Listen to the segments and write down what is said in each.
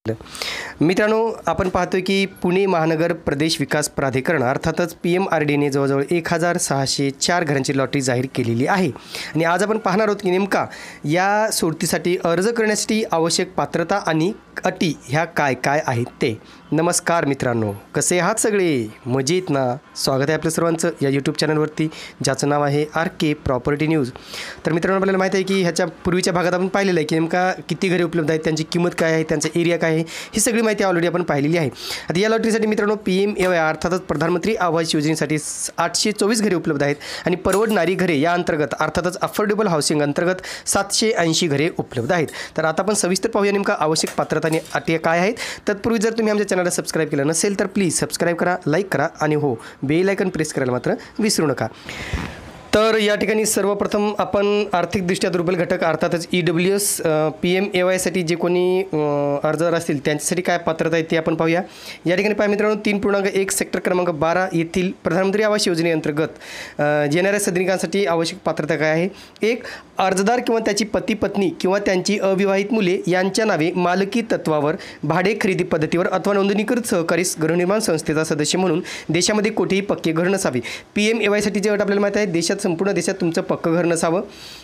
मित्रांनो, आपण पाहतोय की पुणे महानगर प्रदेश विकास प्राधिकरण अर्थातच PMRDने जवळजवळ 1604 घरांची लॉटरी जाहीर केलेली आहे आणि आज आपण पाहणार आहोत की नेमका या सोडतीसाठी अर्ज करण्यासाठी आवश्यक पात्रता आणि अटी ह्या काय काय आहेत ते. नमस्कार मित्रांनो, कसे आहात सगळे? मजेत ना? स्वागत आहे आपल्या सर्वांचं या यूट्यूब चॅनलवरती, ज्याचं नाव आहे RK प्रॉपर्टी न्यूज. तर मित्रांनो, आपल्याला माहिती आहे की ह्याच्या पूर्वीच्या भागात आपण पाहिलेलं आहे की नेमका किती घरे उपलब्ध आहेत, त्यांची किंमत काय आहे, त्यांचा एरिया काय आहे, ही सगळी माहिती ऑलरेडी आपण पाहिलेली आहे. आता या लॉटरीसाठी मित्रांनो PMAY अर्थातच प्रधानमंत्री आवास योजनेसाठी 824 घरे उपलब्ध आहेत आणि परवडणारी घरे या अंतर्गत अर्थातच अफोर्डेबल हाऊसिंग अंतर्गत 780 घरे उपलब्ध आहेत. तर आता आपण सविस्तर पाहूया नेमका आवश्यक पात्रता आणि अटी काय आहेत. तत्पूर्वी जर तुम्ही आमच्या चॅनलला सबस्क्राईब केलं नसेल तर प्लीज सबस्क्राईब करा, लाईक करा आणि हो, बेल आयकन प्रेस करायला मात्र विसरू नका. तर या ठिकाणी सर्वप्रथम आपण आर्थिकदृष्ट्या दुर्बल घटक अर्थातच EWS PMAYसाठी जे कोणी अर्जदार असतील त्यांच्यासाठी काय पात्रता आहे ते आपण पाहूया. या ठिकाणी पहा मित्रांनो, 3.1 सेक्टर क्रमांक 12 येथील प्रधानमंत्री आवास योजनेअंतर्गत येणाऱ्या सदनिकांसाठी आवश्यक पात्रता काय आहे. एक, अर्जदार किंवा त्याची पती पत्नी किंवा त्यांची अविवाहित मुले यांच्या नावे मालकी तत्वावर भाडे खरेदी पद्धतीवर अथवा नोंदणीकृत सहकारी गृहनिर्माण संस्थेचा सदस्य म्हणून देशामध्ये कोठेही पक्के घर नसावे. PMAYसाठी जे अट आपल्याला माहिती आहे, देशात संपूर्ण देशात तुमचं पक्कं घर नसावं.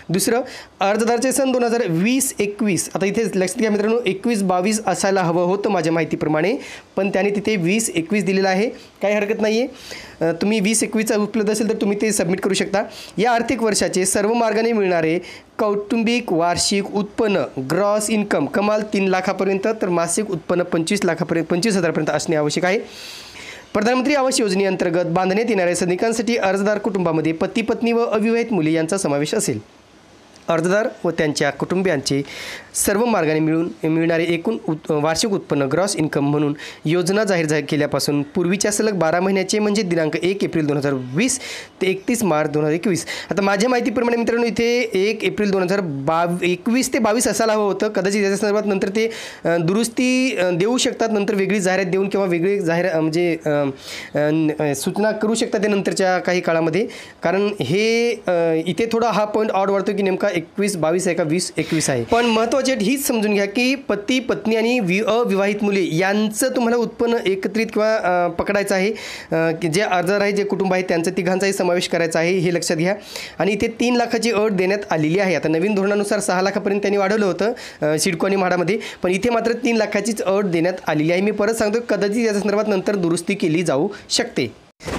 दुसरं, अर्जदारचे सन 2020-21, आता इथे लक्षात घ्या मित्रांनो, 21-22 असायला हवं होतं माझ्या माहितीप्रमाणे, पण त्याने तिथे 20-21 दिलेलं आहे. काही हरकत नाही आहे. तुम्ही 20-21 उपलब्ध असेल तर तुम्ही ते सबमिट करू शकता. या आर्थिक वर्षाचे सर्व मार्गाने मिळणारे कौटुंबिक वार्षिक उत्पन्न ग्रॉस इन्कम कमाल 3 लाखापर्यंत तर मासिक उत्पन्न 25,000पर्यंत असणे आवश्यक आहे. प्रधानमंत्री आवास योजनेअंतर्गत बांधण्यात येणाऱ्या सदनिकांसाठी अर्जदार कुटुंबामध्ये पती पत्नी व अविवाहित मुले यांचा समावेश असेल. अर्जदार व त्यांच्या कुटुंबियांचे सर्व मार्गाने मिळणारे एकूण वार्षिक उत्पन्न ग्रॉस इन्कम म्हणून योजना जाहीर केल्यापासून पूर्वीच्या सलग 12 महिन्याचे म्हणजे दिनांक 1 एप्रिल 2020 ते 31 मार्च 2021. आता माझ्या माहितीप्रमाणे मित्रांनो, इथे 1 एप्रिल 2021 ते 22 असायला हवं होतं. कदाचित याच्या संदर्भात नंतर ते दुरुस्ती देऊ शकतात, नंतर वेगळी जाहिरात देऊन किंवा वेगळी म्हणजे सूचना करू शकतात ते नंतरच्या काही काळामध्ये. कारण हे इथे थोडा हा पॉईंट ऑड वाढतो की नेमका 21-22 आहे का 20-21 आहे. पण महत्त्वाची हीच समजून घ्या की पती पत्नी आणि अविवाहित मुले यांचं तुम्हाला उत्पन्न एकत्रित किंवा पकडायचं आहे. जे अर्जदार आहे, जे कुटुंब आहे, त्यांचा तिघांचाही समावेश करायचा आहे, हे लक्षात घ्या. आणि इथे 3 लाखाची अट देण्यात आलेली आहे. आता नवीन धोरणानुसार 6 लाखापर्यंत त्यांनी वाढवलं होतं सिडको आणि म्हाडामध्ये, पण इथे मात्र 3 लाखाचीच अट देण्यात आलेली आहे. मी परत सांगतो, कदाचित या संदर्भात नंतर दुरुस्ती केली जाऊ शकते.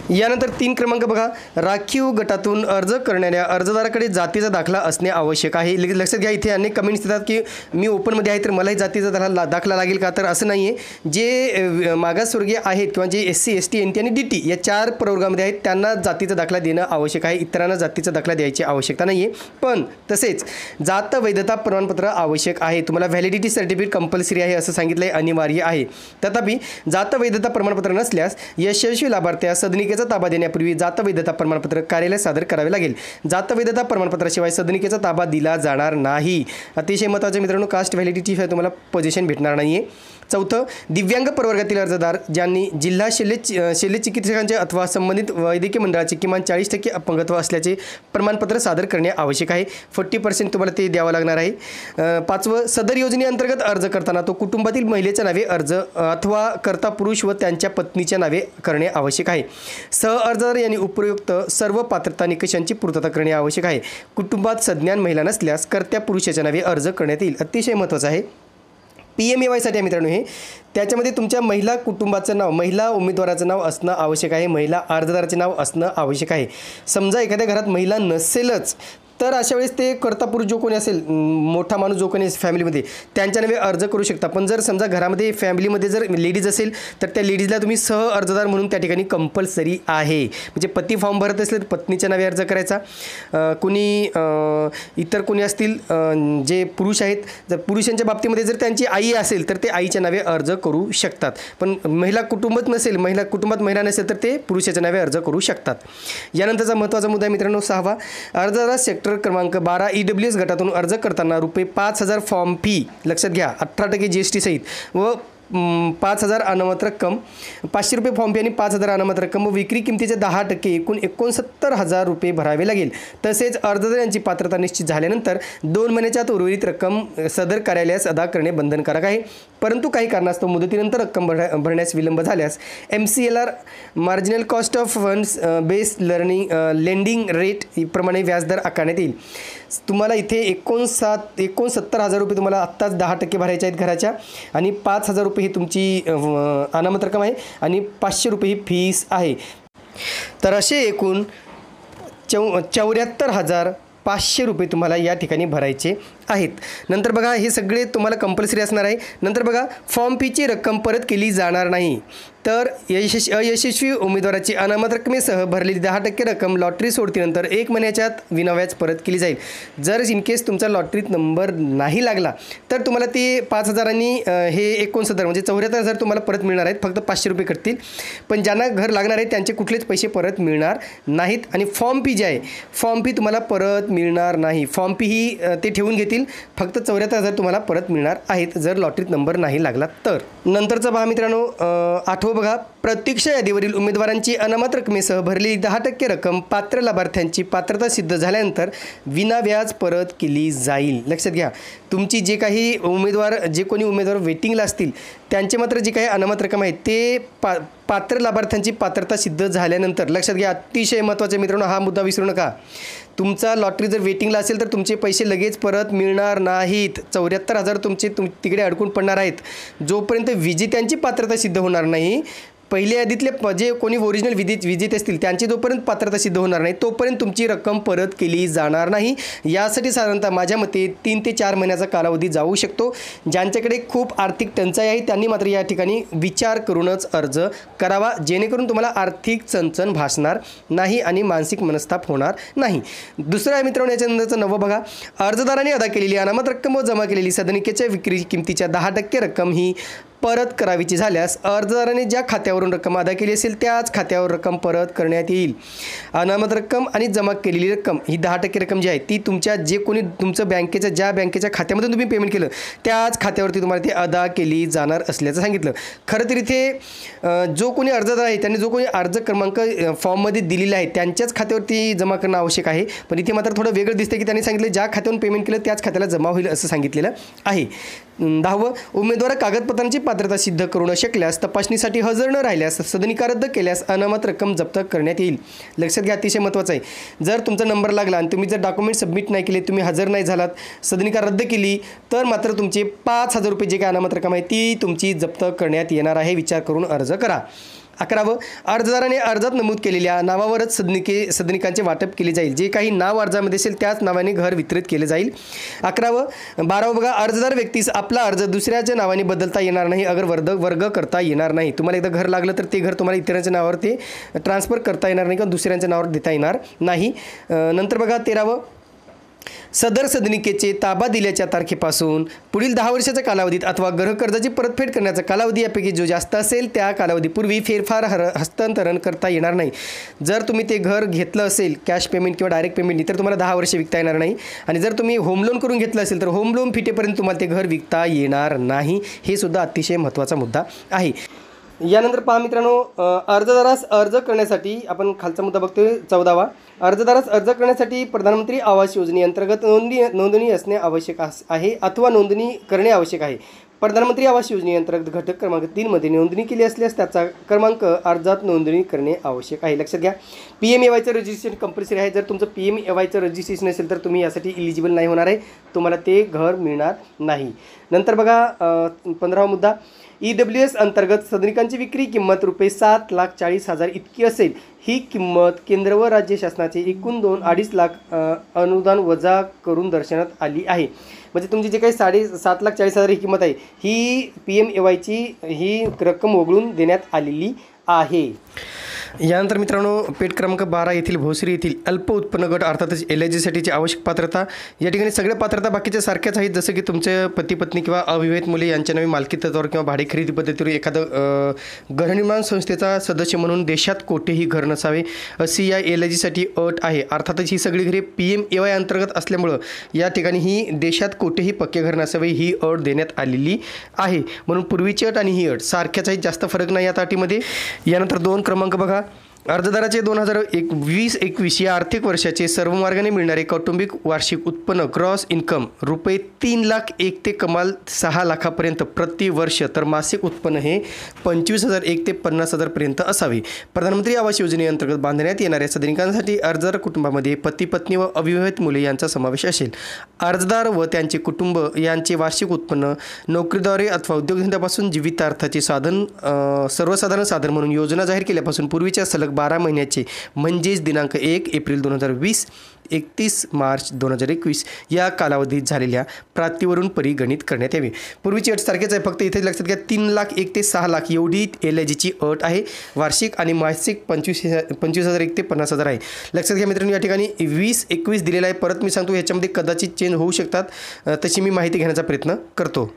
यानंतर 3 क्रमांक बघा, राखीव गटातून अर्ज करणाऱ्या अर्जदाराकडे जातीचा दाखला असणे आवश्यक आहे. लक्षात घ्या, इथे अनेक कमेंट्स येतात की मी ओपनमध्ये आहे तर मलाही जातीचा दाखला लागेल का? तर असं नाही आहे. जे मागासवर्गीय आहेत किंवा जे SC ST NT आणि DT या 4 प्रवर्गामध्ये आहेत त्यांना जातीचा दाखला देणं आवश्यक आहे. इतरांना जातीचा दाखला द्यायची आवश्यकता नाही आहे. पण तसेच जात वैधता प्रमाणपत्र आवश्यक आहे. तुम्हाला व्हॅलिडिटी सर्टिफिकेट कंपल्सरी आहे असं सांगितलं आहे, अनिवार्य आहे. तथापि जात वैधता प्रमाणपत्र नसल्यास यशस्वी लाभार्थ्यास सदनिकेचा ताबा देण्यापूर्वी जात वैधता प्रमाणपत्र कार्यालयात सादर करावे लागेल. जात वैधता प्रमाणपत्राशिवाय सदनिकेचा ताबा दिला जाणार नाही. अतिशय महत्त्वाचे मित्रांनो, कास्ट व्हॅलिडिटीशिवाय तुम्हाला पोझिशन भेटणार नाही आहे. चौथं, दिव्यांग प्रवर्गातील अर्जदार ज्यांनी जिल्हा शल्यचिकित्सकांचे अथवा संबंधित वैद्यकीय मंडळाचे किमान 40% अपंगत्व असल्याचे प्रमाणपत्र सादर करणे आवश्यक आहे. 40% तुम्हाला ते द्यावं लागणार आहे. 5वं, सदर योजनेअंतर्गत अर्ज करताना तो कुटुंबातील महिलेच्या नावे अर्ज अथवा कर्ता पुरुष व त्यांच्या पत्नीच्या नावे करणे आवश्यक आहे. अर्जदार यांनी उपयुक्त सर्व पात्रता निकषांची पूर्तता करणे आवश्यक आहे. कुटुंबात सज्ञान महिला नसल्यास कर्त्या पुरुषाच्या नावे अर्ज करण्यात येईल. अतिशय महत्त्वाचं आहे. PMAYसाठी मित्रांनो, हे त्याच्यामध्ये तुमच्या महिला कुटुंबाचं नाव, महिला उमेदवाराचं नाव असणं आवश्यक आहे. महिला अर्जदाराचे नाव असणं आवश्यक आहे. समजा एखाद्या घरात महिला नसेलच तर अशा वेळेस ते कर्ता पुरुष जो कोणी असेल, मोठा माणूस जो कोणी फॅमिलीमध्ये, त्यांच्या नावे अर्ज करू शकता. पण जर समजा घरामध्ये फॅमिलीमध्ये जर लेडीज असेल तर त्या लेडीजला तुम्ही अर्जदार म्हणून त्या ठिकाणी कंपल्सरी आहे. म्हणजे पती फॉर्म भरत असेल तर पत्नीच्या नावे अर्ज करायचा. कुणी इतर कोणी असतील जे पुरुष आहेत, जर पुरुषांच्या बाबतीमध्ये जर त्यांची आई असेल तर ते आईच्या नावे अर्ज करू शकतात. पण महिला कुटुंबात महिला नसेल तर ते पुरुषाच्या नावे अर्ज करू शकतात. यानंतरचा महत्त्वाचा मुद्दा मित्रांनो 6वा, अर्जदार सेक्टर क्रमांक 12 EWS गटातून अर्ज करताना ₹5,000 फॉर्म फी, लक्षात घ्या 18% GST सहित व 5,000 अनामत रक्कम, ₹500 फॉर्म फी आणि 5,000 अनामत रक्कम व विक्री किमतीचे 10% एकूण 69,000 रुपये भरावे लागेल. तसेच अर्जदार यांची पात्रता निश्चित झाल्यानंतर 2 महिन्याच्या आत उर्वरित रक्कम सदर कार्यालयास अदा करणे बंधनकारक आहे. परंतु काही कारणास्तव मुदतीनंतर रक्कम भरण्यास विलंब झाल्यास MCLR marginal cost of funds based lending rate प्रमाणे व्याजदर आकारण्यात येईल. तुम्हाला इथे 69,000 रुपये तुम्हाला आत्ताच 10% भरायचे आहेत घराच्या, आणि 5,000 रुपये ही तुमची अनामत रक्कम आहे, आणि 500 रुपये ही फीस आहे. तर असे एकूण 74,500 रुपये तुम्हाला या ठिकाणी भरायचे आहेत. नंतर बघा, हे सगळे तुम्हाला कंपल्सरी असणार आहे. नंतर बघा, फॉर्म फीची रक्कम परत केली जाणार नाही. तर अयशस्वी उमेदवाराची अनामत रकमेसह भरलेली 10% रक्कम लॉटरी सोडतीनंतर 1 महिन्याच्या आत विनाव्याज परत केली जाईल. जर इन केस तुमचा लॉटरीत नंबर नाही लागला तर तुम्हाला ते 5,000 आणि हे 69 म्हणजे 74,000 तुम्हाला परत मिळणार आहेत. फक्त 500 रुपये कटतील. पण ज्यांना घर लागणार आहे त्यांचे कुठलेच पैसे परत मिळणार नाहीत. आणि फॉर्म फी जी आहे, फॉर्म फी तुम्हाला परत मिळणार नाही. फॉर्म फी ही ते ठेवून घेतील. फक्त 74,000 तुम्हाला परत मिळणार आहेत जर लॉटरीत नंबर नाही लागला तर. नंतरचा पहा मित्रांनो, 8 बघा, प्रतीक्षा यादीवरील उमेदवारांची अनामत रकमेसह भरलेली 10% रक्कम पात्र लाभार्थ्यांची पात्रता सिद्ध झाल्यानंतर विनाव्याज परत केली जाईल. लक्षात घ्या, तुमची जे काही उमेदवार, जे कोणी उमेदवार वेटिंगला असतील त्यांचे मात्र जे काही अनामत रक्कम आहे ते पात्र लाभार्थ्यांची पात्रता सिद्ध झाल्यानंतर, लक्षात घ्या, अतिशय महत्त्वाचे मित्रांनो, हा मुद्दा विसरू नका. तुमचा लॉटरी जर वेटिंगला असेल तर तुमचे पैसे लगेच परत मिळणार नाहीत. 74,000 तिकडे अडकून पडणार आहेत. जोपर्यंत विजेत्यांची पात्रता सिद्ध होणार नाही, पहिल्या यादीतले जे कोणी ओरिजिनल विजेते असतील त्यांची जोपर्यंत पात्रता सिद्ध होणार नाही तोपर्यंत तुमची रक्कम परत केली जाणार नाही. यासाठी साधारणतः माझ्या मते 3 ते 4 महिन्याचा कालावधी जाऊ शकतो. ज्यांच्याकडे खूप आर्थिक टंचाई आहे त्यांनी मात्र या ठिकाणी विचार करूनच अर्ज करावा, जेणेकरून तुम्हाला आर्थिक चणचण भासणार नाही आणि मानसिक मनस्ताप होणार नाही. दुसरं आहे मित्रांनो, याच्यानंतरचं 9 बघा, अर्जदारांनी अदा केलेली अनामत रक्कम व जमा केलेली सदनिकेच्या विक्री किमतीच्या 10% रक्कम ही परत करावीची झाल्यास अर्जदाराने ज्या खात्यावरून रक्कम अदा केली असेल त्याच खात्यावर रक्कम परत करण्यात येईल. अनामत रक्कम आणि जमा केलेली रक्कम ही 10% रक्कम जी आहे ती तुमच्या जे कोणी तुमचं ज्या बँकेच्या खात्यामधून तुम्ही पेमेंट केलं त्याच खात्यावरती तुम्हाला ती अदा केली जाणार असल्याचं सांगितलं. खरं तर इथे जो कोणी अर्जदार आहे त्यांनी जो कोणी अर्ज क्रमांक फॉर्ममध्ये दिलेला आहे त्यांच्याच खात्यावरती जमा करणं आवश्यक आहे. पण इथे मात्र थोडं वेगळं दिसतं की त्यांनी सांगितलं ज्या खात्यावरून पेमेंट केलं त्याच खात्याला जमा होईल असं सांगितलेलं आहे. 10 उमेदवार कागदपत्रांची पात्रता सिद्ध करू न शकल्यास, तपासणीसाठी हजर न राहिल्यास, सदनिका रद्द केल्यास अनामत रक्कम जप्त करण्यात येईल. लक्षात घ्या, अतिशय महत्त्वाचं आहे. जर तुमचा नंबर लागला आणि तुम्ही जर डॉक्युमेंट सबमिट नाही केले, तुम्ही हजर नाही झालात, सदनिका रद्द केली तर मात्र तुमचे 5,000 रुपये जे काही अनामत रक्कम आहे ती तुमची जप्त करण्यात येणार आहे. विचार करून अर्ज करा. 11 अर्जदाराने अर्जात नमूद केलेल्या नावावरच सदनिकांचे वाटप केले जाईल. जे काही नाव अर्जामध्ये असेल त्याच नावाने घर वितरित केले जाईल. 12 बघा, अर्जदार व्यक्तीस आपला अर्ज दुसऱ्याच्या नावाने बदलता येणार नाही, अगर वर्ग करता येणार नाही. तुम्हाला एकदा घर लागलं तर ते घर तुम्हाला इतरांच्या नावावर ते ट्रान्सफर करता येणार नाही किंवा दुसऱ्यांच्या नावावर देता येणार नाही. नंतर बघा 13 सदर सदनिकेचे ताबा दिल्याच्या तारखेपासून पुढील 10 वर्षाच्या कालावधीत अथवा गृह कर्जाची परतफेड करण्याचा कालावधी यापैकी जो जास्त असेल त्या कालावधीपूर्वी फेरफार हस्तांतरण करता येणार नाही. जर तुम्ही ते घर घेतलं असेल कॅश पेमेंट किंवा डायरेक्ट पेमेंटनी तर तुम्हाला 10 वर्ष विकता येणार नाही. आणि जर तुम्ही होम लोन करून घेतलं असेल तर होम लोन फिटेपर्यंत तुम्हाला ते घर विकता येणार नाही. हे सुद्धा अतिशय महत्त्वाचा मुद्दा आहे. यानंतर पहा मित्रांनो, अर्जदारास अर्ज करण्यासाठी आपण खालचा मुद्दा बघतोय 14 अर्जदारास अर्ज करण्यासाठी प्रधानमंत्री आवास योजनेअंतर्गत नोंदणी असणे आवश्यक आहे अथवा नोंदणी करणे आवश्यक आहे. प्रधानमंत्री आवास योजनेअंतर्गत घटक क्रमांक 3 मध्ये नोंदणी केली असल्यास त्याचा क्रमांक अर्जात नोंदणी करणे आवश्यक आहे. लक्षात घ्या, PMAYचं रजिस्ट्रेशन कंपल्सरी आहे. जर तुमचं PMAYचं रजिस्ट्रेशन असेल तर तुम्ही यासाठी इलिजिबल नाही होणार आहे, तुम्हाला ते घर मिळणार नाही. नंतर बघा 15वा मुद्दा, EWS अंतर्गत सदनिकांची विक्री किंमत रुपये 7,40,000 इतकी असेल. ही किंमत केंद्र व राज्य शासनाचे एकूण 2-2.5 लाख अनुदान वजा करून दर्शवण्यात आली आहे. म्हणजे तुमची जे काही 7,40,000 ही किंमत आहे ही PMAYची ही रक्कम वगळून देण्यात आलेली आहे. यानंतर मित्रांनो पेट क्रमांक 12 येथील भोसरी येथील अल्प उत्पन्न गट अर्थातच LIGसाठीची आवश्यक पात्रता. या ठिकाणी सगळ्या पात्रता बाकीच्या सारख्याच आहेत, जसं की तुमचे पती पत्नी किंवा अविवाहित मुले यांच्या नावे मालकी तत्त्वावर किंवा भाडे खरेदी पद्धतीवर एखादं गृहनिर्माण संस्थेचा सदस्य म्हणून देशात कोठेही घर नसावे अशी या LIGसाठी अट आहे. अर्थातच ही सगळी घरे PMAY अंतर्गत असल्यामुळं या ठिकाणी ही देशात कोठेही पक्के घर नसावे ही अट देण्यात आलेली आहे. म्हणून पूर्वीची अट आणि ही अट सारख्याच आहेत, जास्त फरक नाही या अटीमध्ये. यानंतर 2 क्रमांक बघा, अर्जदाराचे 2020-21 या आर्थिक वर्षाचे सर्व मार्गाने मिळणारे कौटुंबिक वार्षिक उत्पन्न ग्रॉस इन्कम रुपये 3,01,000 ते कमाल 6,00,000पर्यंत प्रति वर्ष, तर मासिक उत्पन्न हे 25,001 ते 50,000 पर्यंत असावे. प्रधानमंत्री आवास योजनेअंतर्गत बांधण्यात येणाऱ्या सदनिकांसाठी अर्जदार कुटुंबामध्ये पती पत्नी व अविवाहित मुले यांचा समावेश असेल. अर्जदार व त्यांचे कुटुंब यांचे वार्षिक उत्पन्न नोकरीद्वारे अथवा उद्योगधंद्यापासून जीवितार्थाचे साधन सर्वसाधारण साधन म्हणून योजना जाहीर केल्यापासून पूर्वीच्या सलग 12 महिन्याचे म्हणजेच दिनांक 1 एप्रिल 2020 31 मार्च 2021 या कालावधीत झालेल्या प्राप्तीवरून परिगणित करण्यात यावे. पूर्वीची अट सारखीच आहे, फक्त इथे लक्षात घ्या 3,01,000 ते 6,00,000 एवढी LIGची अट आहे. वार्षिक आणि मासिक 25,001 ते 50,000 आहे. लक्षात घ्या मित्रांनो, या ठिकाणी 20-21 दिलेला आहे. परत मी सांगतो ह्याच्यामध्ये कदाचित चेंज होऊ शकतात, तशी मी माहिती घेण्याचा प्रयत्न करतो.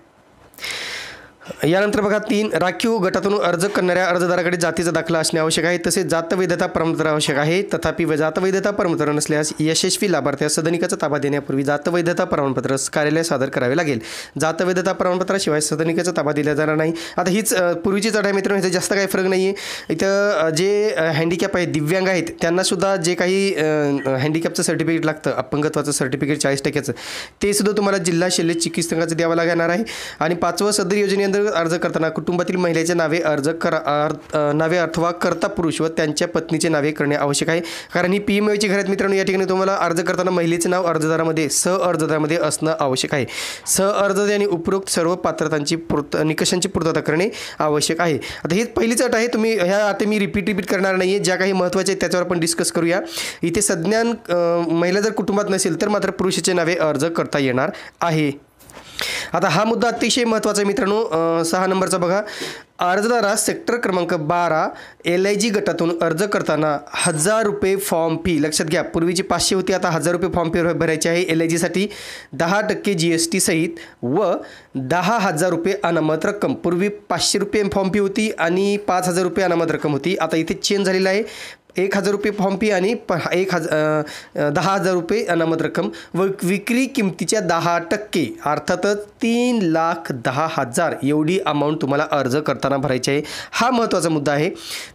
यानंतर बघा 3 राखीव गटातून अर्ज करणाऱ्या अर्जदाराकडे जातीचा दाखला असणे आवश्यक आहे. तसेच जातवैधता प्रमाणपत्र आवश्यक आहे. तथापि जातवैधता प्रमाणपत्र नसल्यास यशस्वी लाभार्थ्यास सदनिकाचा ताबा देण्यापूर्वी जातवैधता प्रमाणपत्र कार्यालयात सादर करावे लागेल. जातवैधता प्रमाणपत्राशिवाय सदनिकाचा ताबा दिला जाणार नाही. आता हीच पूर्वीचीच अट आहे मित्रांनो, ह्याचा जास्त काही फरक नाही आहे. इथं जे हँडिकॅप आहेत, दिव्यांग आहेत, त्यांनासुद्धा जे काही हँडिकॅपचं सर्टिफिकेट लागतं, अपंगत्वाचं सर्टिफिकेट 40% ते सुद्धा तुम्हाला जिल्हा शल्य चिकित्सकाचं द्यावं लागणार आहे. आणि 5वं सदर योजने अर्ज करताना कुटुंबातील महिलेच्या नावे नावे अथवा कर्ता पुरुष व त्यांच्या पत्नीचे नावे करणे आवश्यक आहे. कारण ही PMAची घर आहेत मित्रांनो. या ठिकाणी तुम्हाला अर्ज करताना महिलेचे नाव अर्जदारामध्ये अर्जदारामध्ये असणं आवश्यक आहे. अर्जदार आणि उपरोक्त सर्व पात्रतांची निकषांची पूर्तता करणे आवश्यक आहे. आता ही पहिलीच अट आहे. तुम्ही आता मी रिपीट करणार नाही आहे. ज्या काही महत्त्वाचे आहेत त्याच्यावर आपण डिस्कस करूया. इथे सज्ञान महिला जर कुटुंबात नसेल तर मात्र पुरुषाचे नावे अर्ज करता येणार आहे. आता हा मुद्दा अतिशय महत्त्वाचा आहे मित्रांनो. 6 नंबरचा बघा. अर्जदारास सेक्टर क्रमांक 12 LIG गटातून अर्ज करताना 1,000 रुपये फॉर्म फी, लक्षात घ्या पूर्वीची 500 होती, आता 1,000 रुपये फॉर्म फी भरायची आहे. LIGसाठी 10% GST सहित व 10,000 रुपये अनामत रक्कम. पूर्वी 500 रुपये फॉर्म फी होती आणि 5,000 रुपये अनामत रक्कम होती. आता इथे चेंज झालेला आहे. 1,000 रुपये फॉर्म फी आणि 10,000 रुपये अनामत रक्कम व विक्री किमतीच्या 10% अर्थातच 3,10,000 एवढी अमाऊंट तुम्हाला अर्ज करताना भरायची आहे. हा महत्त्वाचा मुद्दा आहे.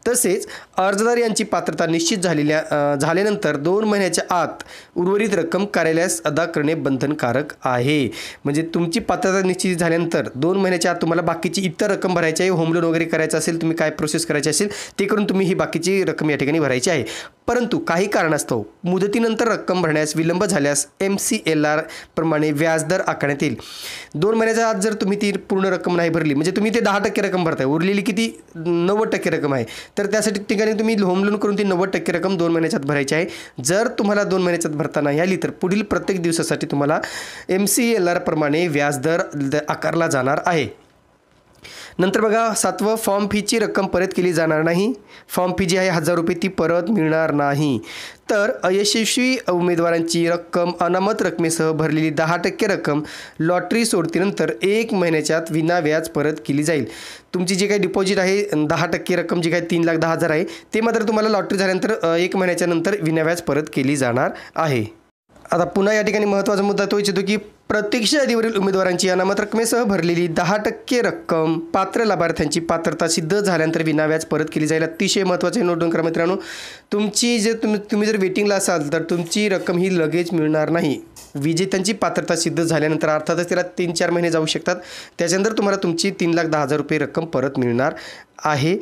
तसेच अर्जदार यांची पात्रता निश्चित झाल्यानंतर 2 महिन्याच्या आत उर्वरित रक्कम कार्यालयास अदा करणे बंधनकारक आहे. म्हणजे तुमची पात्रता निश्चित झाल्यानंतर 2 महिन्याच्या आत तुम्हाला बाकीची इतर रक्कम भरायची आहे. होम लोन वगैरे करायचं असेल, तुम्ही काय प्रोसेस करायची असेल ते करून तुम्ही ही बाकीची रक्कम या ठिकाणी भरायची आहे. परंतु काही कारणास्तव मुदतीनंतर रक्कम भरण्यास विलंब झाल्यास MCLR प्रमाणे व्याजदर आकारण्यात येईल. 2 महिन्याच्या आत जर तुम्ही ती पूर्ण रक्कम नाही भरली, म्हणजे तुम्ही ते 10% रक्कम भरताय, उरलेली किती 90% रक्कम आहे, तर त्यासाठी ठिकाणी तुम्ही होम लोन करून ती 90% रक्कम 2 महिन्याच्यात भरायची आहे. जर तुम्हाला 2 महिन्याच्यात भरता नाही आली तर पुढील प्रत्येक दिवसासाठी तुम्हाला MCLR प्रमाणे व्याजदर आकारला जाणार आहे. नंतर बघा 7वं, फॉर्म फीची रक्कम परत केली जाणार नाही. फॉर्म फी जी आहे 1,000 रुपये ती परत मिळणार नाही. तर अयशस्वी उमेदवारांची रक्कम अनामत रकमेसह भरलेली 10% रक्कम लॉटरी सोडतीनंतर 1 महिन्याच्यात विनाव्याज परत केली जाईल. तुमची जी काही डिपॉझिट आहे 10% रक्कम जी काही 3,10,000 आहे ते मात्र तुम्हाला लॉटरी झाल्यानंतर 1 महिन्याच्या नंतर विनाव्याज परत केली जाणार आहे. आता पुन्हा या ठिकाणी महत्त्वाचा मुद्दा तो इच्छितो की प्रत्यक्ष यादीवरील उमेदवारांची अनामत रकमेसह भरलेली 10% रक्कम पात्र लाभार्थ्यांची पात्रता सिद्ध झाल्यानंतर विनाव्याज परत केली जाईल. अतिशय महत्त्वाचे नोट डाऊन करा मित्रांनो. तुमची जे तुम्ही जर वेटिंगला असाल तर तुमची रक्कम ही लगेच मिळणार नाही. विजेत्यांची पात्रता सिद्ध झाल्यानंतर अर्थातच त्याला 3-4 महिने जाऊ शकतात. त्याच्यानंतर तुम्हाला तुमची 3,10,000 रुपये रक्कम परत मिळणार आहे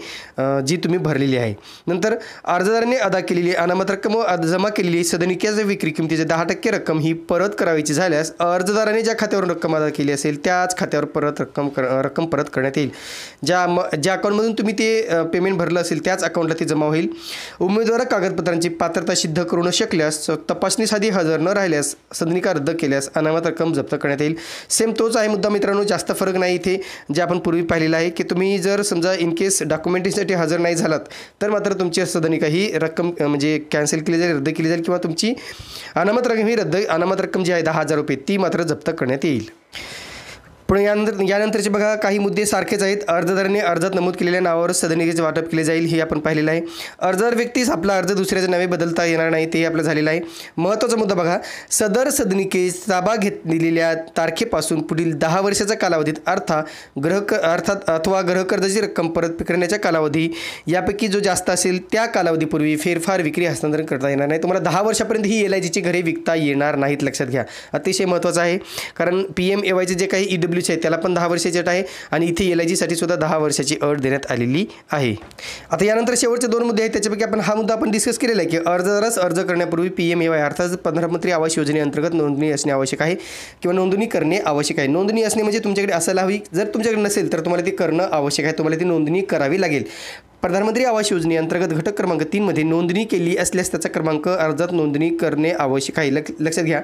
जी तुम्ही भरलेली आहे. नंतर अर्जदाराने अदा केलेली अनामत रक्कम व जमा केलेली सदनिकेच्या विक्री किमतीची 10% रक्कम ही परत करायची झाल्यास अर्जदाराने ज्या खात्यावरून रक्कम अदा केली असेल त्याच खात्यावर परत रक्कम परत करण्यात येईल. ज्या अकाउंटमधून तुम्ही ते पेमेंट भरलं असेल त्याच अकाउंटला ती जमा होईल. उमेदवार कागदपत्रांची पात्रता सिद्ध करू न शकल्यास तपासणीसाठी हजर न राहिल्यास सदनिका रद्द केल्यास अनामत रक्कम जप्त करण्यात येईल. सेम तोच आहे मुद्दा मित्रांनो, जास्त फरक नाही इथे. जे आपण पूर्वी पाहिलेलं आहे की तुम्ही जर समजा इन केस डॉक्युमेंटेशनसाठी हजर नाही झालात तर मात्र तुमची सदनिका ही रक्कम म्हणजे कॅन्सल केली जाईल, रद्द केली जाईल किंवा तुमची अनामत रक्कम ही अनामत रक्कम जी आहे 10,000 रुपये ती मात्र जप्त करण्यात येईल. पण यानंतरचे बघा काही मुद्दे सारखेच आहेत. अर्जदाराने अर्जात नमूद केलेल्या नावावर सदनिकेचे वाटप केले जाईल हे आपण पाहिलेलं आहे. अर्जदार व्यक्तीस आपला अर्ज दुसऱ्याच्या नावे बदलता येणार नाही ते आपलं झालेलं आहे. महत्त्वाचा मुद्दा बघा, सदर सदनिकेस ताबा घेतलेल्या तारखेपासून पुढील 10 वर्षाच्या कालावधीत अर्थात अथवा गृहकर्जाची रक्कम परत करण्याच्या कालावधी यापैकी जो जास्त असेल त्या कालावधीपूर्वी फेरफार विक्री हस्तांतरण करता येणार नाही. तुम्हाला 10 वर्षापर्यंत ही LIGची घरे विकता येणार नाहीत, लक्षात घ्या. अतिशय महत्त्वाचं आहे, कारण PMAYचे जे काही EWC आहे त्याला पण 10 वर्षाची अट आहे आणि इथे LIGसाठी सुद्धा 10 वर्षाची अट देण्यात आलेली आहे. आता यानंतर शेवटचे 2 मुद्दे आहेत, त्याच्यापैकी हा मुद्दा आपण डिस्कस केलेला आहे की अर्जदारास अर्ज करण्यापूर्वी PMAY अर्थात प्रधानमंत्री आवास योजनेअंतर्गत नोंदणी असणे आवश्यक आहे किंवा नोंदणी करणे आवश्यक आहे. नोंदणी असणे म्हणजे तुमच्याकडे असायला हवी. जर तुमच्याकडे नसेल तर तुम्हाला ते करणं आवश्यक आहे, तुम्हाला ती नोंदणी करावी लागेल. प्रधानमंत्री आवास योजनेअंतर्गत घटक क्रमांक 3 मध्ये नोंदणी केली असल्यास त्याचा क्रमांक अर्जात नोंदणी करणे आवश्यक आहे. लक्षात घ्या,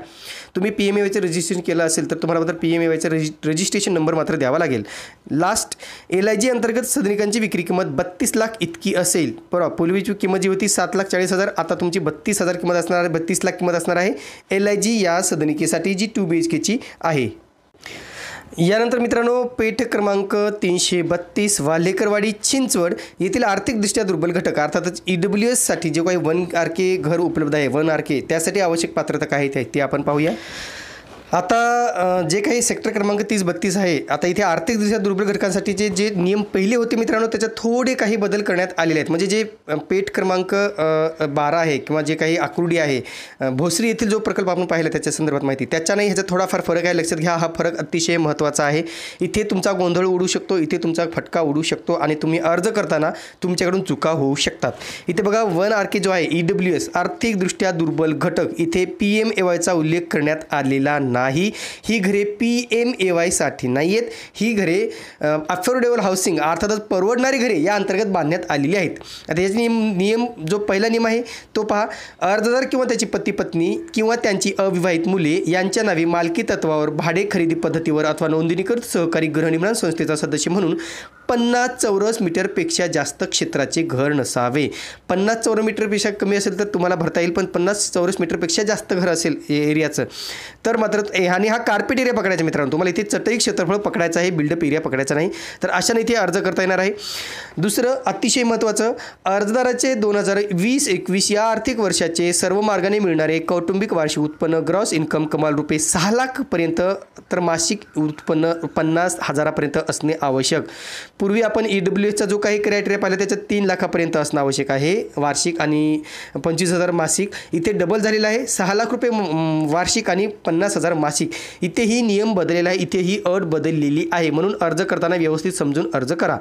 तुम्ही PMAYचं रजिस्ट्रेशन केलं असेल तर तुम्हाला मात्र PMAYचा रजिस्ट्रेशन नंबर मात्र द्यावा लागेल. लास्ट, LIG अंतर्गत सदनिकांची विक्री किंमत 32 लाख इतकी असेल. बरोबर, पूर्वीची किंमत जी होती 7,40,000, आता तुमची 32,000 किंमत असणार आहे, 32 लाख किंमत असणार आहे LIG या सदनिकेसाठी जी 2 BHKची आहे. यानंतर मित्रांनो, पेठ क्रमांक 332 वाल्हेकरवाडी चिंचवड येथील आर्थिकदृष्ट्या दुर्बल घटक अर्थातच EWSसाठी जे काही 1 RK घर उपलब्ध आहे, 1 RK, त्यासाठी आवश्यक पात्रता काय आहे ते आपण पाहूया. आता जे काही सेक्टर क्रमांक 30-32 आहे, आता इथे आर्थिकदृष्ट्या दुर्बल घटकांसाठीचे जे नियम पहिले होते मित्रांनो त्याच्यात थोडे काही बदल करण्यात आलेले आहेत. म्हणजे जे पेठ क्रमांक 12 आहे किंवा जे काही आकुर्डी आहे, भोसरी येथील जो प्रकल्प आपण पाहिला त्याच्या संदर्भात माहिती, त्याच्याने ह्याच्यात थोडाफार फरक आहे, लक्षात घ्या. हा फरक अतिशय महत्त्वाचा आहे. इथे तुमचा गोंधळ उडू शकतो, इथे तुमचा फटका उडू शकतो आणि तुम्ही अर्ज करताना तुमच्याकडून चुका होऊ शकतात. इथे बघा 1 RK जो आहे EWS आर्थिकदृष्ट्या दुर्बल घटक, इथे PMAYचा उल्लेख करण्यात आलेला नाही. ही घरे PMAY साठी नाही आहेत. ही घरे अफोर्डेबल हाऊसिंग अर्थातच परवडणारी घरे या अंतर्गत बांधण्यात आलेली आहेत. आता याचे नियम जो पहिला नियम आहे तो पहा, अर्जदार किंवा त्याची पती पत्नी किंवा त्यांची अविवाहित मुले यांच्या नावे मालकी तत्वावर भाडे खरेदी पद्धतीवर अथवा नोंदणीकृत सहकारी गृहनिर्माण संस्थेचा सदस्य म्हणून 50 चौरस मीटरपेक्षा जास्त क्षेत्राचे घर नसावे. 50 चौरस मीटरपेक्षा कमी असेल तर तुम्हाला भरता येईल, पण 50 चौरस मीटरपेक्षा जास्त घर असेल एरियाचं तर मात्र, आणि हा कार्पेट एरिया पकडायचा मित्रांनो, तुम्हाला इथे चटई क्षेत्रफळ पकडायचं आहे, बिल्डअप एरिया पकडायचा नाही. तर अशाने इथे अर्ज करता येणार आहे. दुसरं अतिशय महत्त्वाचं, अर्जदाराचे 2020-21 या आर्थिक वर्षाचे सर्व मार्गाने मिळणारे कौटुंबिक वार्षिक उत्पन्न ग्रॉस इन्कम कमाल रुपये 6 लाखपर्यंत तर मासिक उत्पन्न 50,000पर्यंत असणे आवश्यक. पूर्वी आपण EWSचा जो काही क्रायटेरिया पाहिला त्याच्यात 3 लाखापर्यंत असणं आवश्यक आहे वार्षिक आणि 25,000 मासिक. इथे डबल झालेला आहे, 6 लाख रुपये वार्षिक आणि 50,000 मासिक. इथेही नियम बदललेला आहे, इथेही अट बदललेली आहे. म्हणून अर्ज करताना व्यवस्थित समजून अर्ज करा.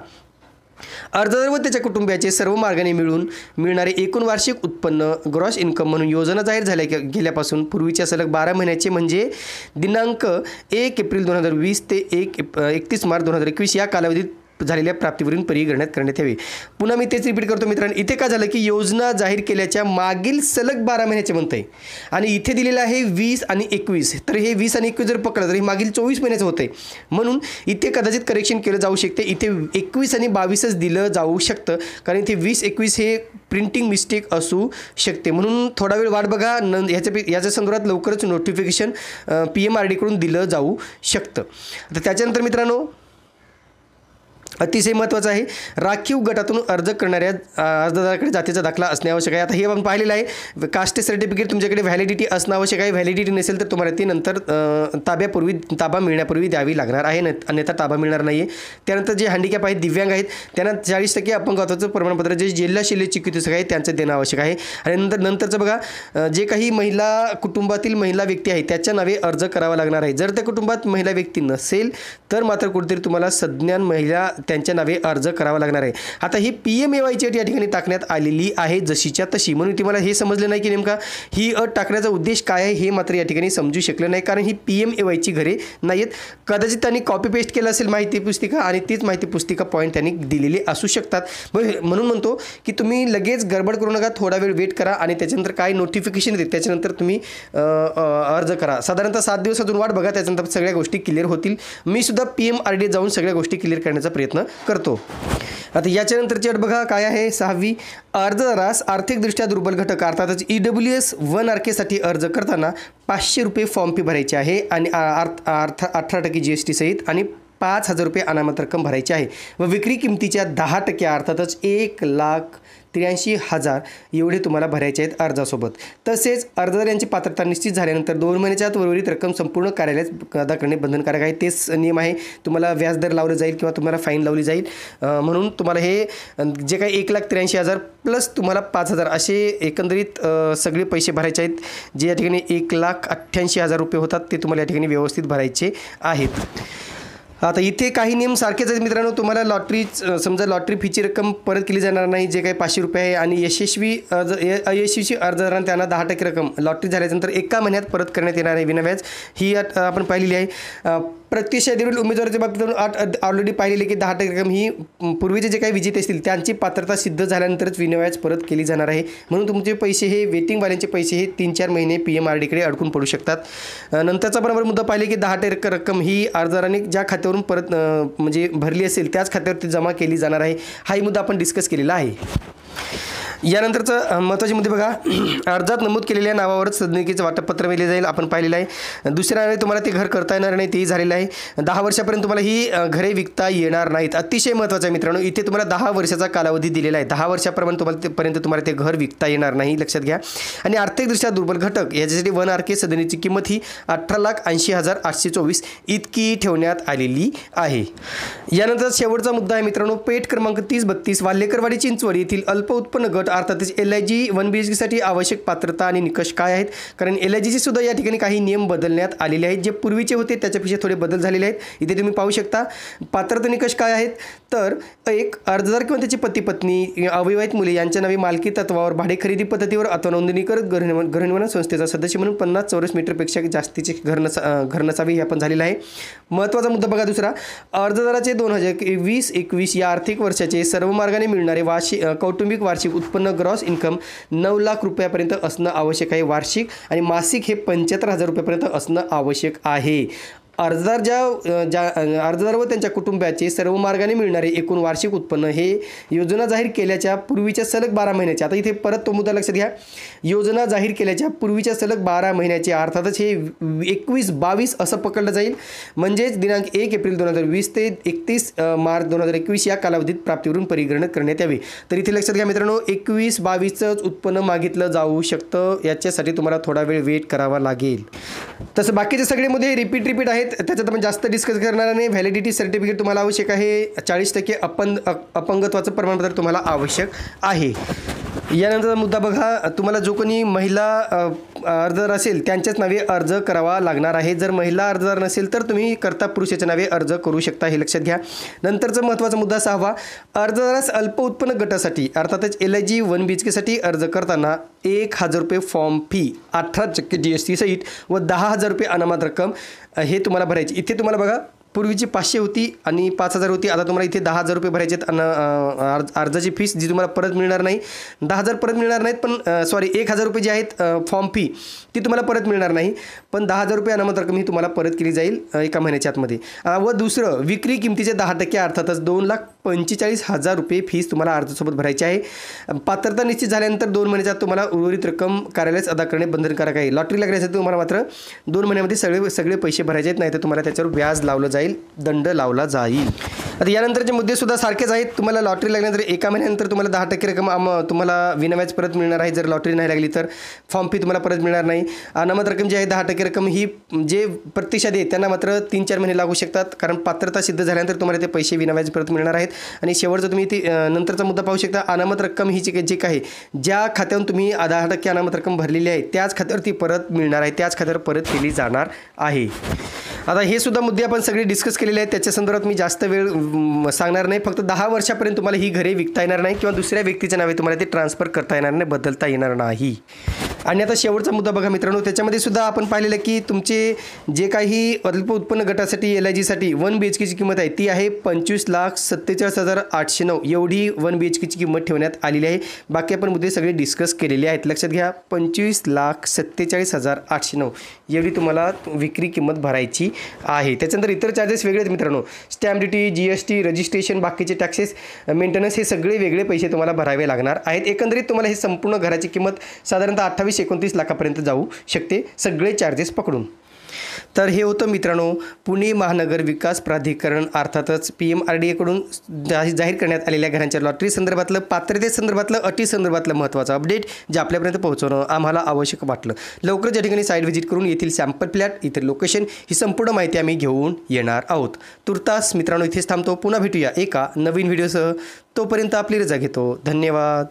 अर्जदार व त्याच्या कुटुंबियाचे सर्व मार्गाने मिळून मिळणारे एकूण वार्षिक उत्पन्न ग्रॉस इन्कम म्हणून योजना जाहीर झाल्या गेल्यापासून पूर्वीच्या सलग 12 महिन्याचे म्हणजे दिनांक 1 एप्रिल 2020 ते 31 मार्च 2021 या कालावधीत झालेल्या प्राप्तीवरून परिगणना करण्यात यावी. पुन्हा मी तेच रिपीट करतो मित्रांनो, इथे काय झालं की योजना जाहीर केल्याच्या मागील सलग 12 महिन्याचे म्हणते आणि इथे दिलेलं आहे 20 आणि 21, तर हे 20 आणि 21 जर पकडलं तर हे मागील 24 महिन्याचं होतं. म्हणून इथे कदाचित करेक्शन केलं जाऊ शकते, इथे 21 आणि 22च दिलं जाऊ शकतं, कारण इथे 20-21 हे प्रिंटिंग मिस्टेक असू शकते. म्हणून थोडा वेळ वाट बघा, याच्या संदर्भात लवकरच नोटिफिकेशन PMRD कडून दिलं जाऊ शकतं. तर त्याच्यानंतर मित्रांनो अतिशय महत्त्वाचं आहे, राखीव गटातून अर्ज करणाऱ्या अर्जदाराकडे जातीचा दाखला असणे आवश्यक आहे. आता हे आपण पाहिलेलं आहे, कास्ट सर्टिफिकेट तुमच्याकडे व्हॅलिडिटी असणं आवश्यक आहे. व्हॅलिडिटी नसेल तर तुम्हाला ती नंतर ताबा मिळण्यापूर्वी द्यावी लागणार आहे, अन्यथा ताबा मिळणार नाही आहे. त्यानंतर जे हँडिकॅप आहेत, दिव्यांग आहेत, त्यांना 40% अपंगत्वाचं प्रमाणपत्र जे जिल्हा शल्य चिकित्सक आहे त्यांचं देणं आवश्यक आहे. आणि नंतरचं बघा, जे काही कुटुंबातील महिला व्यक्ती आहे त्याच्या नावे अर्ज करावा लागणार आहे. जर त्या कुटुंबात महिला व्यक्ती नसेल तर मात्र कुठेतरी तुम्हाला सज्ञान महिला त्यांच्या नावे अर्ज करावा लागणार आहे. आता ही PMAYची अट या ठिकाणी टाकण्यात आलेली आहे जशीच्या तशी. म्हणून तुम्हाला हे समजलं नाही की नेमका ही अट टाकण्याचा उद्देश काय आहे हे मात्र या ठिकाणी समजू शकलं नाही, कारण ही PMAYची घरे नाही आहेत. कदाचित त्यांनी कॉपी पेस्ट केलं असेल माहिती पुस्तिका आणि तीच माहिती पुस्तिका पॉईंट त्यांनी दिलेली असू शकतात. म्हणून म्हणतो की तुम्ही लगेच गडबड करू नका, थोडा वेळ वेट करा आणि त्याच्यानंतर काय नोटिफिकेशन येते त्याच्यानंतर तुम्ही अर्ज करा. साधारणतः 7 दिवस अजून वाट बघा, त्याच्यानंतर सगळ्या गोष्टी क्लिअर होतील. मी सुद्धा PMRD जाऊन सगळ्या गोष्टी क्लिअर करण्याचा प्रयत्न करतो. आता याच्यानंतरची अट बघा काय आहे 6वी, अर्जदारास आर्थिकदृष्ट्या दुर्बल घटक अर्थातच EWS 1RK अर्ज करताना 500 रुपये फॉर्म फी भरायची आहे आणि 18% GST सहित आणि 5,000 रुपये अनामत रक्कम भरायची आहे व विक्री किमतीच्या 10% अर्थातच 1,83,000 एवढे तुम्हाला भरायचे आहेत अर्जासोबत. तसेच अर्जदार यांची पात्रता निश्चित झाल्यानंतर 2 महिन्याच्या आत उर्वरित रक्कम संपूर्ण कार्यालयात अदा करणे बंधनकारक आहे. तेच नियम आहे. तुम्हाला व्याजदर लावलं जाईल किंवा तुम्हाला फाईन लावली जाईल. म्हणून तुम्हाला हे जे काही 1,83,000 प्लस तुम्हाला 5,000 असे एकंदरीत सगळे पैसे भरायचे आहेत. जे या ठिकाणी 1,88,000 रुपये होतात ते तुम्हाला या ठिकाणी व्यवस्थित भरायचे आहेत. आता इथे काही नियम सारखेच आहेत मित्रांनो. तुम्हाला समजा लॉटरी फीची रक्कम परत केली जाणार नाही जे काही 500 रुपये आहे आणि अयशस्वी अर्जदारांना त्यांना 10% रक्कम लॉटरी झाल्यानंतर एका महिन्यात परत करण्यात येणार आहे विनाव्याज. ही अट आपण पाहिलेली आहे. प्रत्यक्ष यादीवरील उमेदवाराच्या बाबतीत ऑलरेडी पाहिलेली की 10% रक्कम ही पूर्वीचे जे काही विजेते असतील त्यांची पात्रता सिद्ध झाल्यानंतरच विनाव्याज परत केली जाणार आहे. म्हणून तुमचे पैसे हे वेटिंगवाल्यांचे पैसे हे 3-4 महिने PMRDकडे अडकून पडू शकतात. नंतरचा बरोबर मुद्दा पाहिले की 10% रक्कम ही अर्जदारांनी ज्या खात्यावरून परत म्हणजे भरली असेल त्याच खात्यावरती जमा केली जाणार आहे. हाही मुद्दा आपण डिस्कस केलेला आहे. यानंतरचं महत्त्वाचे मुद्दे बघा. अर्जात नमूद केलेल्या नावावरच सदनिकेचं वाटपपत्र मिळले जाईल आपण पाहिलेलं आहे. दुसऱ्या वेळी तुम्हाला ते घर करता येणार नाही तेही झालेलं आहे. 10 वर्षापर्यंत तुम्हाला ही घरे विकता येणार नाहीत. अतिशय महत्त्वाचं आहे मित्रांनो. इथे तुम्हाला 10 वर्षाचा कालावधी दिलेला आहे. 10 वर्षापर्यंत तुम्हाला ते घर विकता येणार नाही लक्षात घ्या. आणि आर्थिकदृष्ट्या दुर्बल घटक याच्यासाठी 1RK सदनीची किंमत ही 18,80,824 इतकी ठेवण्यात आलेली आहे. यानंतर शेवटचा मुद्दा आहे मित्रांनो. पेठ क्रमांक 3032 वाल्हेकरवाडी चिंचवड येथील अल्प उत्पन्न गट अर्थातच LIG 1 BHK साठी आवश्यक पात्रता आणि निकष काय आहेत. कारण LIGचे सुद्धा या ठिकाणी काही नियम बदलण्यात आलेले आहेत. जे पूर्वीचे होते त्याच्यापेक्षा थोडे बदल झालेले आहेत. इथे तुम्ही पाहू शकता. पात्रता निकष काय आहेत तर एक अर्जदार किंवा त्याची पती पत्नी अविवाहित मुले यांच्या नावे मालकी तत्वावर भाडे खरेदी पद्धतीवर अथवा नोंदणीकृत गृहनिर्माण संस्थेचा सदस्य म्हणून 50 चौरस मीटरपेक्षा जास्तीचे घर नसावे हे आपण झालेलं आहे. महत्त्वाचा मुद्दा बघा दुसरा. अर्जदाराचे 2020-21 या आर्थिक वर्षाचे सर्व मार्गाने मिळणारे कौटुंबिक वार्षिक उत्पन्न ग्रॉस इन्कम 9 लाख रुपयापर्यंत असणं आवश्यक आहे वार्षिक आणि मासिक हे 75,000 रुपयापर्यंत असणं आवश्यक आहे. अर्जदार व त्यांच्या कुटुंबाचे सर्व मार्गाने मिळणारे एकूण वार्षिक उत्पन्न हे योजना जाहीर केल्याच्या पूर्वीच्या सलग 12 महिन्याचे. आता इथे परत तो मुद्दा लक्षात घ्या. योजना जाहीर केल्याच्या पूर्वीच्या सलग 12 महिन्याचे अर्थातच हे 21-22 असं पकडलं जाईल. म्हणजेच दिनांक 1 एप्रिल 2020 ते 31 मार्च 2021 या कालावधीत प्राप्तीवरून परिगणना करण्यात यावी. तर इथे लक्षात घ्या मित्रांनो 21-22च उत्पन्न मागितलं जाऊ शकतं. याच्यासाठी तुम्हाला थोडा वेळ वेट करावा लागेल. तसं बाकीचे सगळे मुद्दे रिपीट आहेत. त्याच्यात आपण जास्त डिस्कस करणार नाही. व्हॅलिडिटी सर्टिफिकेट तुम्हाला आवश्यक आहे. 40% अपंगत्वाचं प्रमाणपत्र तुम्हाला आवश्यक आहे. यानंतरचा मुद्दा बघा. तुम्हाला जो कोणी महिला अर्जदार असेल त्यांच्याच नावे अर्ज करावा लागणार आहे. जर महिला अर्जदार नसेल तर तुम्ही करता पुरुषाच्या नावे अर्ज करू शकता हे लक्षात घ्या. नंतरचा महत्त्वाचा मुद्दा 6वा. अर्जदारास अल्प उत्पन्न गटासाठी अर्थातच LIG 1 BHK साठी अर्ज करताना 1,000 रुपये फॉर्म फी 18% GST सहित व 10,000 रुपये अनामत रक्कम हे तुम्हाला भरायची. इथे तुम्हाला बघा पूर्वीची 500 होती आणि 5,000 होती. आता तुम्हाला इथे 10,000 रुपये भरायचे आहेत. अर्जाची फीस जी तुम्हाला परत मिळणार नाही. 10,000 परत मिळणार नाहीत पण 1,000 रुपये जे आहेत फॉर्म फी ती तुम्हाला परत मिळणार नाही. पण 10,000 रुपये अनामत रक्कम ही तुम्हाला परत केली जाईल एका महिन्याच्या आतमध्ये. व दुसरं विक्री किमतीचे 10% अर्थातच 2,45,000 रुपये फीस तुम्हाला अर्जासोबत भरायची आहे. पात्रता निश्चित झाल्यानंतर 2 महिन्याच्या आत तुम्हाला उर्वरित रक्कम कार्यालयात अदा करणे बंधनकारक आहे. लॉटरी लागण्यासाठी तुम्हाला मात्र 2 महिन्यामध्ये सगळे पैसे भरायचे आहेत. नाही तर तुम्हाला त्याच्यावर व्याज लावलं जाईल, दंड लावला जाईल. आता यानंतरचे मुद्दे सुद्धा सारखेच आहेत. तुम्हाला लॉटरी लागल्यानंतर एका महिन्यानंतर तुम्हाला 10% रक्कम तुम्हाला विनाव्याज परत मिळणार आहे. जर लॉटरी नाही लागली तर फॉर्म फी तुम्हाला परत मिळणार नाही. अनामत रक्कम जी आहे 10% रक्कम ही जे प्रत्यक्षात आहे त्यांना मात्र 3-4 महिने लागू शकतात. कारण पात्रता सिद्ध झाल्यानंतर तुम्हाला ते पैसे विनाव्याज परत मिळणार आहेत. आणि शेवटचा तुम्ही ते नंतरचा मुद्दा पाहू शकता. अनामत रक्कम ही जे काही ज्या खात्यावरून तुम्ही 10% अनामत रक्कम भरलेली आहे त्याच खात्यावर ती परत मिळणार आहे, त्याच खात्यावर परत केली जाणार आहे. आता हे सुद्धा मुद्दे आपण सगळे डिस्कस केलेले आहेत. त्याच्या संदर्भात मी जास्त वेळ सांगणार नाही. फक्त 10 वर्षापर्यंत तुम्हाला ही घरे विकता येणार नाही किंवा दुसऱ्या व्यक्तीच्या नावे तुम्हाला ते ट्रान्सफर करता येणार नाही, बदलता येणार नाही. आणि आता शेवटचा मुद्दा बघा मित्रांनो, त्याच्यामध्ये सुद्धा आपण पाहिलेलं की तुमचे जे काही अल्प उत्पन्न गटासाठी LIGसाठी 1 BHKची किंमत आहे ती आहे 25,47,809 एवढी 1 BHKची किंमत ठेवण्यात आलेली आहे. बाकी आपण मुद्दे सगळे डिस्कस केलेले आहेत. लक्षात घ्या, 25,47,809 एवढी तुम्हाला विक्री किंमत भरायची आहे. त्याच्यानंतर इतर चार्जेस वेगळे आहेत मित्रांनो. स्टॅम्प ड्युटी, GST, रजिस्ट्रेशन, बाकीचे टॅक्सेस, मेंटेनन्स हे सगळे वेगळे पैसे तुम्हाला भरावे लागणार आहेत. एकंदरीत तुम्हाला हे संपूर्ण घराची किंमत साधारणतः 28-29 लाखापर्यंत जाऊ शकते, सगळे चार्जेस पकडून. तर हे होतं मित्रांनो पुणे महानगर विकास प्राधिकरण अर्थातच PMRDA कडून जाहीर करण्यात आलेल्या घरांच्या लॉटरी संदर्भातलं, पात्रतेसंदर्भातलं, अटीसंदर्भातलं महत्त्वाचं अपडेट जे आपल्यापर्यंत पोहोचवणं आम्हाला आवश्यक वाटलं. लवकरच या ठिकाणी साईट व्हिजिट करून येथील सॅम्पल फ्लॅट, इतर लोकेशन ही संपूर्ण माहिती आम्ही घेऊन येणार आहोत. तुर्तास मित्रांनो इथेच थांबतो. पुन्हा भेटूया एका नवीन व्हिडिओसह. तोपर्यंत आपली रजा घेतो. धन्यवाद.